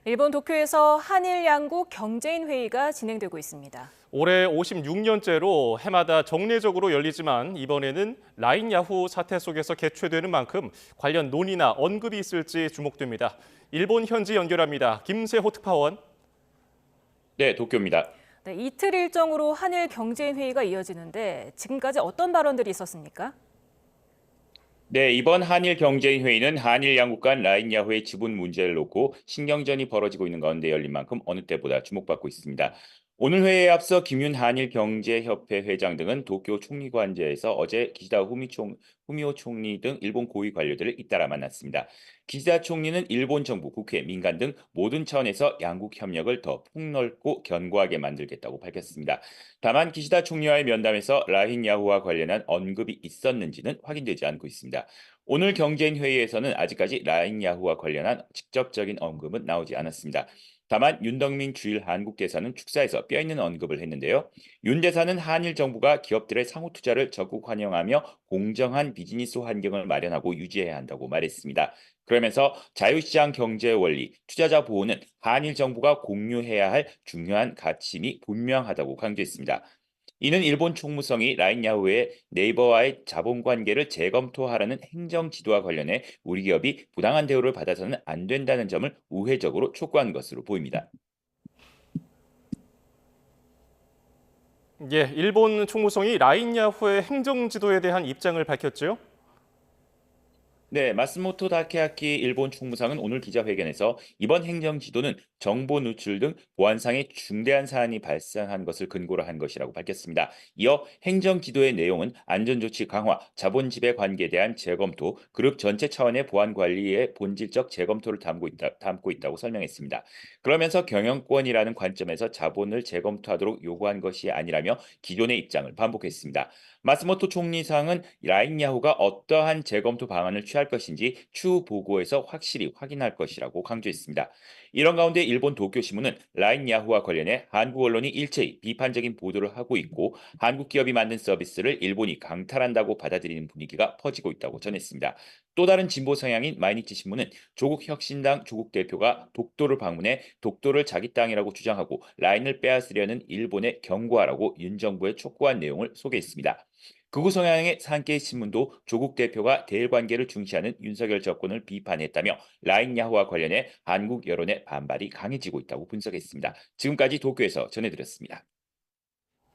일본 도쿄에서 한일 양국 경제인 회의가 진행되고 있습니다. 올해 56년째로 해마다 정례적으로 열리지만 이번에는 라인 야후 사태 속에서 개최되는 만큼 관련 논의나 언급이 있을지 주목됩니다. 일본 현지 연결합니다. 김세호 특파원. 네, 도쿄입니다. 네, 이틀 일정으로 한일 경제인 회의가 이어지는데 지금까지 어떤 발언들이 있었습니까? 네, 이번 한일 경제인 회의는 한일 양국 간 라인 야후의 지분 문제를 놓고 신경전이 벌어지고 있는 가운데 열린 만큼 어느 때보다 주목받고 있습니다. 오늘 회의에 앞서 김윤 한일 경제협회 회장 등은 도쿄 총리관저에서 어제 후미오 총리 등 일본 고위 관료들을 잇따라 만났습니다. 기시다 총리는 일본 정부, 국회, 민간 등 모든 차원에서 양국 협력을 더 폭넓고 견고하게 만들겠다고 밝혔습니다. 다만 기시다 총리와의 면담에서 라인 야후와 관련한 언급이 있었는지는 확인되지 않고 있습니다. 오늘 경제인 회의에서는 아직까지 라인 야후와 관련한 직접적인 언급은 나오지 않았습니다. 다만 윤덕민 주일 한국 대사는 축사에서 뼈있는 언급을 했는데요. 윤 대사는 한일 정부가 기업들의 상호 투자를 적극 환영하며 공정한 비즈니스 환경을 마련하고 유지해야 한다고 말했습니다. 그러면서 자유시장 경제 원리, 투자자 보호는 한일 정부가 공유해야 할 중요한 가치임이 분명하다고 강조했습니다. 이는 일본 총무성이 라인 야후의 네이버와의 자본 관계를 재검토하라는 행정 지도와 관련해 우리 기업이 부당한 대우를 받아서는 안 된다는 점을 우회적으로 촉구한 것으로 보입니다. 일본 총무성이 라인 야후의 행정 지도에 대한 입장을 밝혔죠. 네, 마스모토 다케아키 일본 총무상은 오늘 기자회견에서 이번 행정 지도는 정보 누출 등 보안상의 중대한 사안이 발생한 것을 근거로 한 것이라고 밝혔습니다. 이어 행정 지도의 내용은 안전조치 강화, 자본 지배 관계에 대한 재검토, 그룹 전체 차원의 보안 관리의 본질적 재검토를 담고 있다고 설명했습니다. 그러면서 경영권이라는 관점에서 자본을 재검토하도록 요구한 것이 아니라며 기존의 입장을 반복했습니다. 마스모토 총리상은 라인 야후가 어떠한 재검토 방안을 취할 것인지 추후 보고에서 확실히 확인할 것이라고 강조했습니다. 이런 가운데 일본 도쿄신문은 라인 야후와 관련해 한국 언론이 일체히 비판적인 보도를 하고 있고 한국 기업이 만든 서비스를 일본이 강탈한다고 받아들이는 분위기가 퍼지고 있다고 전했습니다. 또 다른 진보 성향인 마이니치 신문은 조국 혁신당 조국 대표가 독도를 방문해 독도를 자기 땅이라고 주장하고 라인을 빼앗으려는 일본에 경고하라고 윤 정부에 촉구한 내용을 소개했습니다. 극우 성향의 산케이 신문도 조국 대표가 대일 관계를 중시하는 윤석열 정권을 비판했다며 라인 야후와 관련해 한국 여론의 반발이 강해지고 있다고 분석했습니다. 지금까지 도쿄에서 전해드렸습니다.